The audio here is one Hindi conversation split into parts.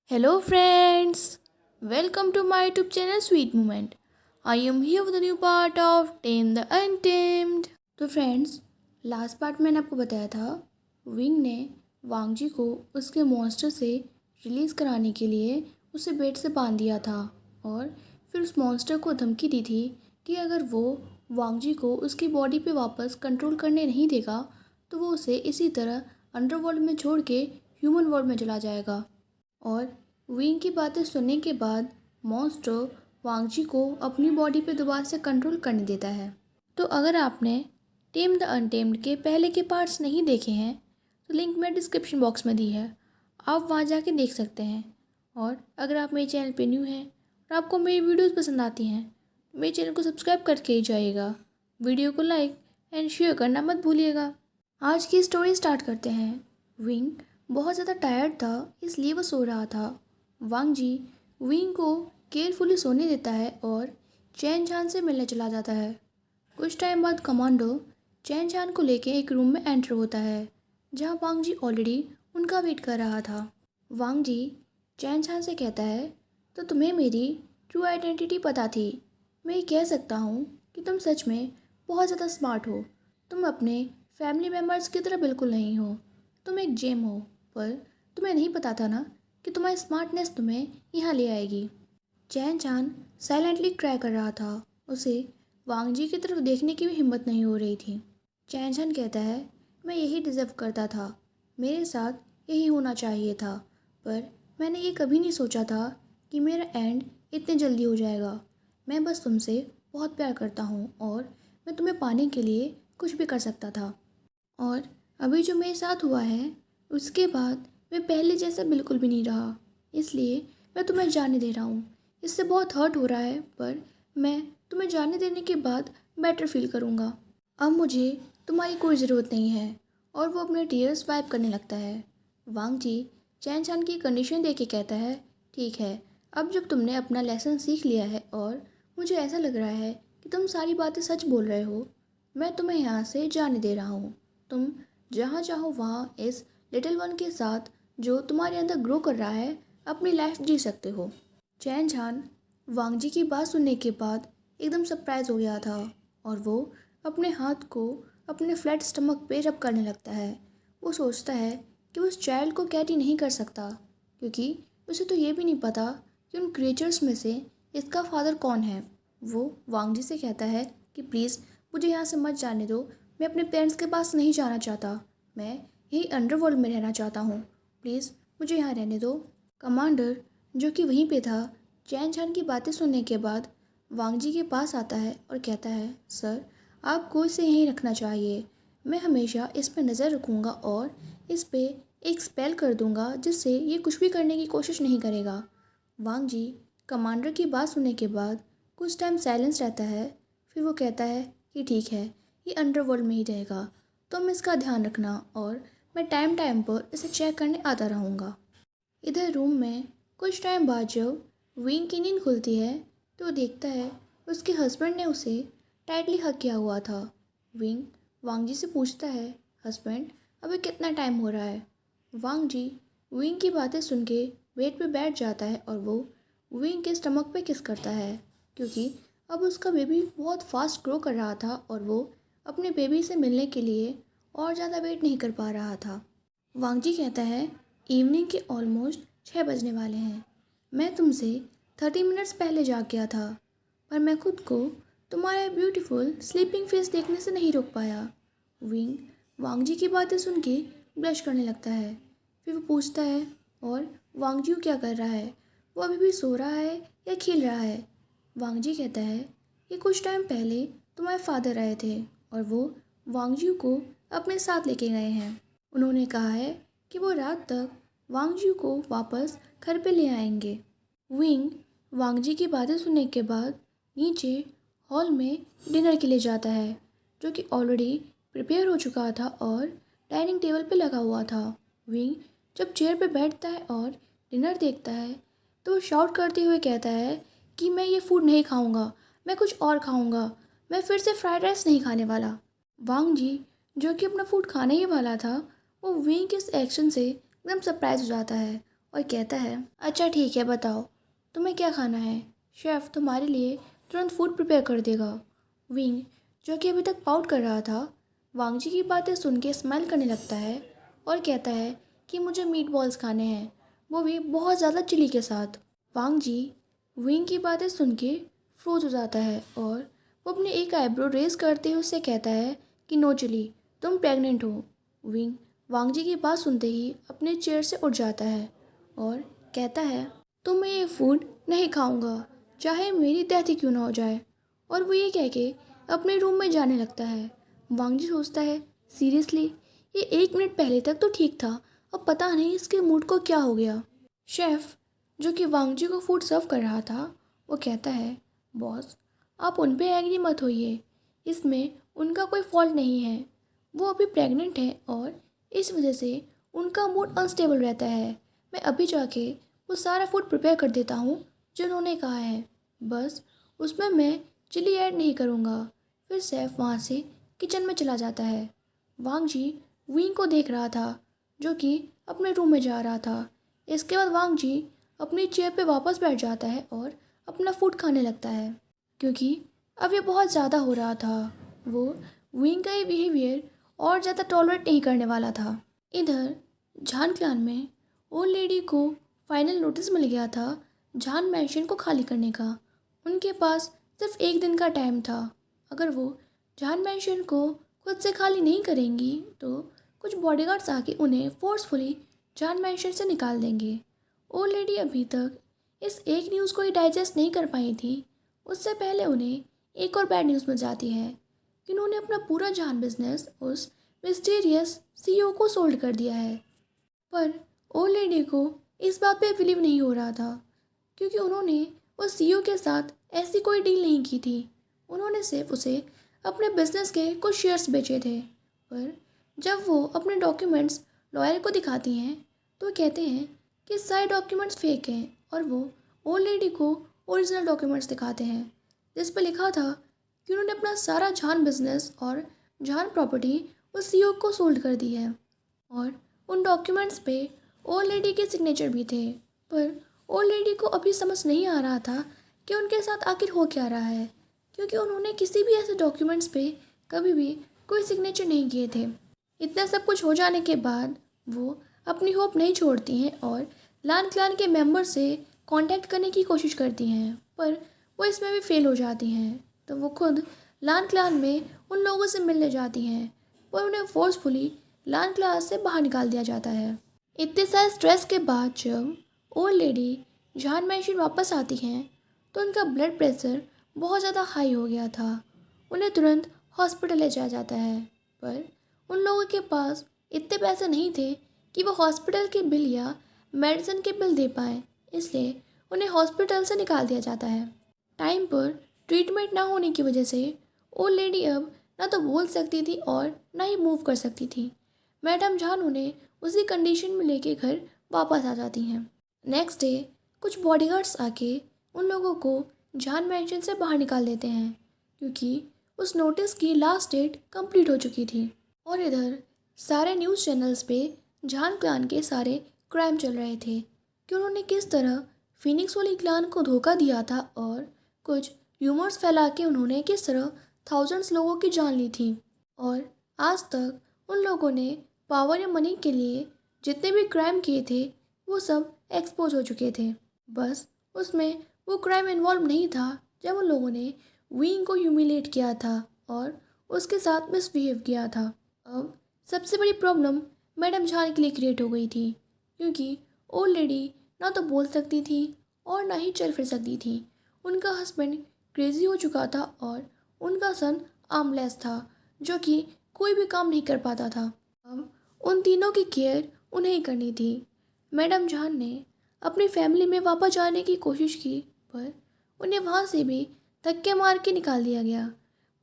Hello friends, welcome to my YouTube channel Sweet Moment. I am here with a new part of Tame the Untamed. तो फ्रेंड्स, लास्ट पार्ट मैंने आपको बताया था विंग ने वांग जी को उसके मॉन्स्टर से रिलीज़ कराने के लिए उसे बेड से बांध दिया था और फिर उस मॉन्स्टर को धमकी दी थी कि अगर वो वांग जी को उसकी बॉडी पे वापस कंट्रोल करने नहीं देगा तो वो उसे इसी तरह अंडरवर्ल्ड में छोड़ के ह्यूमन वर्ल्ड में चला जाएगा। और विंग की बातें सुनने के बाद मॉन्स्टर वांगजी को अपनी बॉडी पे दोबारा से कंट्रोल करने देता है। तो अगर आपने टेम द अनटेम्ड के पहले के पार्ट्स नहीं देखे हैं तो लिंक मैं डिस्क्रिप्शन बॉक्स में दी है, आप वहां जाके देख सकते हैं। और अगर आप मेरे चैनल पे न्यू हैं और आपको मेरी वीडियोस पसंद आती हैं तो मेरे चैनल को सब्सक्राइब करके ही जाइएगा, वीडियो को लाइक एंड शेयर करना मत भूलिएगा। आज की स्टोरी स्टार्ट करते हैं। विंग बहुत ज़्यादा टायर्ड था इसलिए वो सो रहा था। वांग जी विंग को केयरफुली सोने देता है और चैन चान से मिलने चला जाता है। कुछ टाइम बाद कमांडो चैन चान को लेके एक रूम में एंटर होता है जहाँ वांग जी ऑलरेडी उनका वेट कर रहा था। वांग जी चैन चान से कहता है, तो तुम्हें मेरी ट्रू आइडेंटिटी पता थी। मैं ये कह सकता हूँ कि तुम सच में बहुत ज़्यादा स्मार्ट हो। तुम अपने फैमिली मेम्बर्स की तरह बिल्कुल नहीं हो। तुम एक जेम हो, पर तुम्हें नहीं पता था ना कि तुम्हारी स्मार्टनेस तुम्हें यहाँ ले आएगी। चैन चान साइलेंटली ट्राई कर रहा था, उसे वांग जी की तरफ देखने की भी हिम्मत नहीं हो रही थी। चैन चान कहता है, मैं यही डिज़र्व करता था, मेरे साथ यही होना चाहिए था, पर मैंने ये कभी नहीं सोचा था कि मेरा एंड इतने जल्दी हो जाएगा। मैं बस तुमसे बहुत प्यार करता हूँ और मैं तुम्हें पाने के लिए कुछ भी कर सकता था। और अभी जो मेरे साथ हुआ है उसके बाद मैं पहले जैसा बिल्कुल भी नहीं रहा, इसलिए मैं तुम्हें जाने दे रहा हूँ। इससे बहुत हर्ट हो रहा है पर मैं तुम्हें जाने देने के बाद बेटर फील करूँगा। अब मुझे तुम्हारी कोई ज़रूरत नहीं है। और वो अपने टीयर्स वाइप करने लगता है। वांग जी चैन चान की कंडीशन देख के कहता है, ठीक है, अब जब तुमने अपना लेसन सीख लिया है और मुझे ऐसा लग रहा है कि तुम सारी बातें सच बोल रहे हो, मैं तुम्हें यहाँ से जाने दे रहा हूँ। तुम जहाँ चाहो वहाँ इस लिटिल वन के साथ जो तुम्हारे अंदर ग्रो कर रहा है अपनी लाइफ जी सकते हो। चैन चान वांग जी की बात सुनने के बाद एकदम सरप्राइज हो गया था और वो अपने हाथ को अपने फ्लैट स्टमक पे रब करने लगता है। वो सोचता है कि वो उस चाइल्ड को कैरी नहीं कर सकता क्योंकि उसे तो ये भी नहीं पता कि उन क्रिएचर्स में से इसका फादर कौन है। वो वांग जी से कहता है कि प्लीज़ मुझे यहाँ से मत जाने दो, मैं अपने पेरेंट्स के पास नहीं जाना चाहता, मैं यही अंडरवर्ल्ड में रहना चाहता हूँ, प्लीज़ मुझे यहाँ रहने दो। कमांडर जो कि वहीं पे था चैन चान की बातें सुनने के बाद वांग जी के पास आता है और कहता है, सर आपको इसे यहीं रखना चाहिए, मैं हमेशा इस पर नज़र रखूँगा और इस पे एक स्पेल कर दूँगा जिससे ये कुछ भी करने की कोशिश नहीं करेगा। वांग जी कमांडर की बात सुनने के बाद कुछ टाइम साइलेंस रहता है, फिर वो कहता है कि ठीक है, ये अंडरवर्ल्ड में ही रहेगा, तुम इसका ध्यान रखना और मैं टाइम टाइम पर इसे चेक करने आता रहूँगा। इधर रूम में कुछ टाइम बाद जब विंग की नींद खुलती है तो देखता है उसके हस्बैंड ने उसे टाइटली हग किया हुआ था। विंग वांग जी से पूछता है, हस्बैंड अभी कितना टाइम हो रहा है। वांग जी विंग की बातें सुन के बेड पे बैठ जाता है और वो विंग के स्टमक पे किस करता है क्योंकि अब उसका बेबी बहुत फास्ट ग्रो कर रहा था और वो अपने बेबी से मिलने के लिए और ज़्यादा वेट नहीं कर पा रहा था। वांग जी कहता है, इवनिंग के ऑलमोस्ट 6 बजने वाले हैं, मैं तुमसे 30 मिनट्स पहले जाग गया था पर मैं खुद को तुम्हारा ब्यूटीफुल स्लीपिंग फेस देखने से नहीं रोक पाया। विंग वांग जी की बातें सुन के ब्लश करने लगता है। फिर वो पूछता है, और वांग जी क्या कर रहा है, वो अभी भी सो रहा है या खेल रहा है। वांग जी कहता है, ये कुछ टाइम पहले तुम्हारे फादर आए थे और वो वांग जी को अपने साथ लेके गए हैं। उन्होंने कहा है कि वो रात तक वांग जी को वापस घर पे ले आएंगे। विंग वांग जी की बातें सुनने के बाद नीचे हॉल में डिनर के लिए जाता है जो कि ऑलरेडी प्रिपेयर हो चुका था और डाइनिंग टेबल पे लगा हुआ था। विंग जब चेयर पे बैठता है और डिनर देखता है तो वो शाउट करते हुए कहता है कि मैं ये फूड नहीं खाऊंगा, मैं कुछ और खाऊंगा, मैं फिर से फ्राइड राइस नहीं खाने वाला। वांग जी जो कि अपना फूड खाने ही वाला था वो विंग के इस एक्शन से एकदम सरप्राइज हो जाता है और कहता है, अच्छा ठीक है, बताओ तुम्हें क्या खाना है। शेफ़ तुम्हारे लिए तुरंत फूड प्रिपेयर कर देगा। विंग, जो कि अभी तक पाउट कर रहा था, वांग जी की बातें सुन के स्माइल करने लगता है और कहता है कि मुझे मीट बॉल्स खाने हैं, वो भी बहुत ज़्यादा चिली के साथ। वांग जी विंग की बातें सुन के फ्रोज हो जाता है और वो अपने एक आईब्रो रेज करते हुए उससे कहता है कि नो चिली, तुम प्रेग्नेंट हो। विंग वांग जी की बात सुनते ही अपने चेयर से उठ जाता है और कहता है, तो मैं ये फूड नहीं खाऊंगा, चाहे मेरी डेथ ही क्यों ना हो जाए। और वो ये कह के अपने रूम में जाने लगता है। वांग जी सोचता है, सीरियसली, ये 1 मिनट पहले तक तो ठीक था, अब पता नहीं इसके मूड को क्या हो गया। शेफ़, जो कि वांग जी को फूड सर्व कर रहा था, वो कहता है, बॉस, आप उन पे एग्री मत होइए, इसमें उनका कोई फॉल्ट नहीं है। वो अभी प्रेग्नेंट है और इस वजह से उनका मूड अनस्टेबल रहता है। मैं अभी जाके वो सारा फूड प्रिपेयर कर देता हूँ जो उन्होंने कहा है, बस उसमें मैं चिली ऐड नहीं करूँगा। फिर सैफ वहाँ से किचन में चला जाता है। वांग जी विंग को देख रहा था, जो कि अपने रूम में जा रहा था। इसके बाद वांग जी अपनी चेयर पे वापस बैठ जाता है और अपना फूड खाने लगता है, क्योंकि अब ये बहुत ज़्यादा हो रहा था। वो विंग का ये बिहेवियर और ज़्यादा टॉलरेट नहीं करने वाला था। इधर झान क्लान में ओल्ड लेडी को फाइनल नोटिस मिल गया था झान मैंशन को खाली करने का। उनके पास सिर्फ 1 दिन का टाइम था। अगर वो झान मैंशन को खुद से खाली नहीं करेंगी तो कुछ बॉडीगार्ड्स आके उन्हें फोर्सफुली झान मैंशन से निकाल देंगे। ओल्ड लेडी अभी तक इस एक न्यूज़ को ही डाइजेस्ट नहीं कर पाई थी। उससे पहले उन्हें एक और बैड न्यूज़ मिल जाती है कि उन्होंने अपना पूरा जान बिजनेस उस मिस्टीरियस सीईओ को सोल्ड कर दिया है। पर ओल्ड लेडी को इस बात पे बिलीव नहीं हो रहा था, क्योंकि उन्होंने उस सीईओ के साथ ऐसी कोई डील नहीं की थी। उन्होंने सिर्फ उसे अपने बिजनेस के कुछ शेयर्स बेचे थे। पर जब वो अपने डॉक्यूमेंट्स लॉयर को दिखाती हैं तो कहते हैं कि सारे डॉक्यूमेंट्स फेक हैं, और वो ओल्ड लेडी को ओरिजिनल डॉक्यूमेंट्स दिखाते हैं जिस पर लिखा था कि उन्होंने अपना सारा जान बिजनेस और जान प्रॉपर्टी उस सीईओ को सोल्ड कर दी है। और उन डॉक्यूमेंट्स पे ओल्ड लेडी के सिग्नेचर भी थे। पर ओल्ड लेडी को अभी समझ नहीं आ रहा था कि उनके साथ आखिर हो क्या रहा है, क्योंकि उन्होंने किसी भी ऐसे डॉक्यूमेंट्स पे कभी भी कोई सिग्नेचर नहीं किए थे। इतना सब कुछ हो जाने के बाद वो अपनी होप नहीं छोड़ती हैं और लान क्लान के मेंबर से कांटेक्ट करने की कोशिश करती हैं, पर वो इसमें भी फेल हो जाती हैं। तो वो खुद लान क्लान में उन लोगों से मिलने जाती हैं, पर उन्हें फोर्सफुली लान क्लास से बाहर निकाल दिया जाता है। इतने सारे स्ट्रेस के बाद जब ओल्ड लेडी जान मैंशन वापस आती हैं तो उनका ब्लड प्रेशर बहुत ज़्यादा हाई हो गया था। उन्हें तुरंत हॉस्पिटल ले जाया जाता है, पर उन लोगों के पास इतने पैसे नहीं थे कि वो हॉस्पिटल के बिल या मेडिसिन के बिल दे पाएँ, इसलिए उन्हें हॉस्पिटल से निकाल दिया जाता है। टाइम पर ट्रीटमेंट ना होने की वजह से ओल्ड लेडी अब ना तो बोल सकती थी और ना ही मूव कर सकती थी। मैडम जान उन्हें उसी कंडीशन में लेके घर वापस आ जाती हैं। नेक्स्ट डे कुछ बॉडीगार्ड्स आके उन लोगों को जान मैंशन से बाहर निकाल देते हैं, क्योंकि उस नोटिस की लास्ट डेट कंप्लीट हो चुकी थी। और इधर सारे न्यूज़ चैनल्स पे जान क्लान के सारे क्राइम चल रहे थे कि उन्होंने किस तरह फिनिक्स वाली क्लान को धोखा दिया था, और कुछ र्यूमर्स फैला के उन्होंने किस तरह थाउजेंड्स लोगों की जान ली थी। और आज तक उन लोगों ने पावर या मनी के लिए जितने भी क्राइम किए थे वो सब एक्सपोज हो चुके थे। बस उसमें वो क्राइम इन्वॉल्व नहीं था जब उन लोगों ने विंग को ह्यूमिलेट किया था और उसके साथ मिसबिहेव किया था। अब सबसे बड़ी प्रॉब्लम मैडम झान के लिए क्रिएट हो गई थी, क्योंकि ओल्ड लेडी ना तो बोल सकती थी और ना ही चल फिर सकती थी। उनका हस्बैंड क्रेजी हो चुका था और उनका सन आर्मलेस था, जो कि कोई भी काम नहीं कर पाता था। अब उन तीनों की केयर उन्हें ही करनी थी। मैडम जान ने अपनी फैमिली में वापस जाने की कोशिश की, पर उन्हें वहाँ से भी धक्के मार के निकाल दिया गया।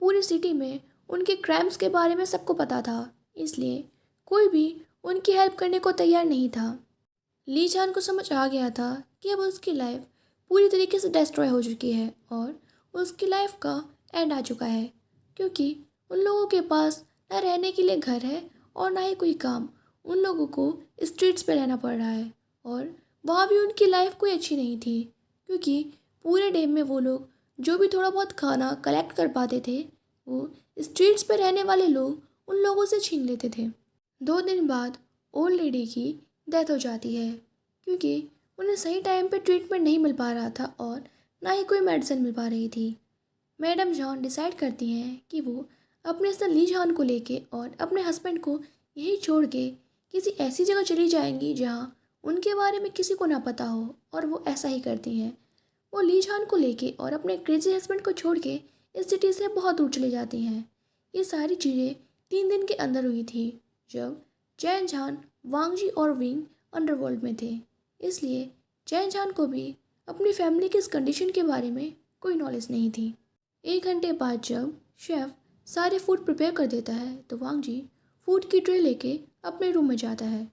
पूरी सिटी में उनके क्राइम्स के बारे में सबको पता था, इसलिए कोई भी उनकी हेल्प करने को तैयार नहीं था। ली जान को समझ आ गया था कि अब उसकी लाइफ पूरी तरीके से डिस्ट्रॉय हो चुकी है और उसकी लाइफ का एंड आ चुका है, क्योंकि उन लोगों के पास ना रहने के लिए घर है और ना ही कोई काम। उन लोगों को स्ट्रीट्स पे रहना पड़ रहा है और वहाँ भी उनकी लाइफ कोई अच्छी नहीं थी, क्योंकि पूरे डे में वो लोग जो भी थोड़ा बहुत खाना कलेक्ट कर पाते थे वो स्ट्रीट्स पे रहने वाले लोग उन लोगों से छीन लेते थे। 2 दिन बाद ओल्ड लेडी की डेथ हो जाती है, क्योंकि उन्हें सही टाइम पे ट्रीटमेंट नहीं मिल पा रहा था और ना ही कोई मेडिसिन मिल पा रही थी। मैडम जॉन डिसाइड करती हैं कि वो अपने सर ली जॉन को लेके और अपने हस्बैंड को यहीं छोड़ के किसी ऐसी जगह चली जाएंगी जहाँ उनके बारे में किसी को ना पता हो, और वो ऐसा ही करती हैं। वो ली जॉन को लेके और अपने क्रेजी हस्बैंड को छोड़ के इस सिटी से बहुत दूर चली जाती हैं। ये सारी चीज़ें 3 दिन के अंदर हुई थी, जब चैन झान, वांगजी और विंग अंडरवर्ल्ड में थे। इसलिए चैन झान को भी अपनी फैमिली की इस कंडीशन के बारे में कोई नॉलेज नहीं थी। 1 घंटे बाद जब शेफ सारे फूड प्रिपेयर कर देता है तो वांगजी फूड की ट्रे लेके अपने रूम में जाता है।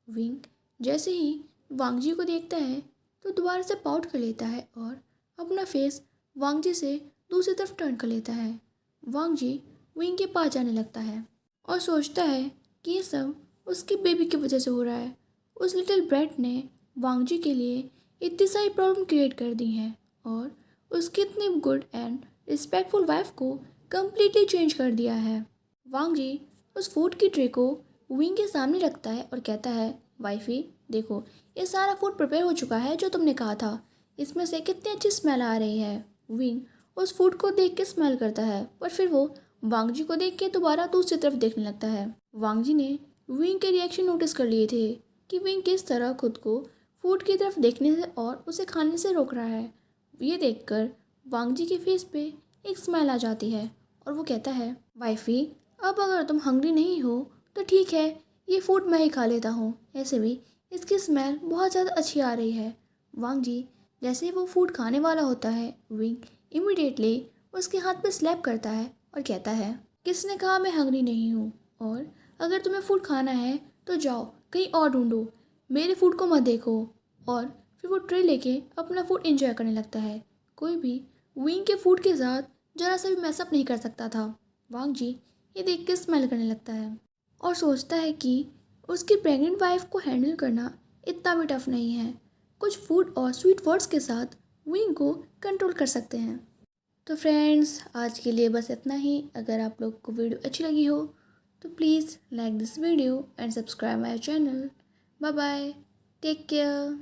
विंग जैसे ही वांगजी को देखता है तो दोबारा से पाउट कर लेता है और अपना फेस वांगजी से दूसरी तरफ टर्न कर लेता है। वांगजी विंग के पास जाने लगता है और सोचता है कि ये सब उसके बेबी की वजह से हो रहा है। उस लिटिल ब्रैट ने वांगजी के लिए इतनी सारी प्रॉब्लम क्रिएट कर दी हैं और उसकी इतनी गुड एंड रिस्पेक्टफुल वाइफ को कम्प्लीटली चेंज कर दिया है। वांगजी उस फूड की ट्रे को विंग के सामने रखता है और कहता है, वाइफी देखो, ये सारा फूड प्रिपेयर हो चुका है जो तुमने कहा था। इसमें से कितनी अच्छी स्मेल आ रही है। विंग उस फूड को देख के स्मेल करता है, पर फिर वो वांगजी को देख के दोबारा दूसरी तरफ देखने लगता है। वांगजी ने विंग के रिएक्शन नोटिस कर लिए थे कि विंग किस तरह खुद को फूड की तरफ देखने से और उसे खाने से रोक रहा है। ये देखकर वांगजी के फेस पे एक स्माइल आ जाती है और वो कहता है, वाइफी अब अगर तुम हंग्री नहीं हो तो ठीक है, ये फूड मैं ही खा लेता हूँ। ऐसे भी इसकी स्मेल बहुत ज़्यादा अच्छी आ रही है। वांगजी जैसे ही वो फूड खाने वाला होता है, विंग इमिडिएटली उसके हाथ पे स्लैप करता है और कहता है, किसने कहा मैं हंग्री नहीं हूँ, और अगर तुम्हें फूड खाना है तो जाओ कहीं और ढूंढो, मेरे फूड को मत देखो। और फिर वो ट्रे लेके अपना फूड एंजॉय करने लगता है। कोई भी विंग के फूड के साथ जरा सा भी मैसअप नहीं कर सकता था। वांगजी ये देख के स्मेल करने लगता है और सोचता है कि उसकी प्रेग्नेंट वाइफ को हैंडल करना इतना भी टफ नहीं है। कुछ फूड और स्वीट वर्ड्स के साथ विंग को कंट्रोल कर सकते हैं। तो फ्रेंड्स, आज के लिए बस इतना ही। अगर आप लोग को वीडियो अच्छी लगी हो तो please like this video and subscribe my channel. Bye bye, take care.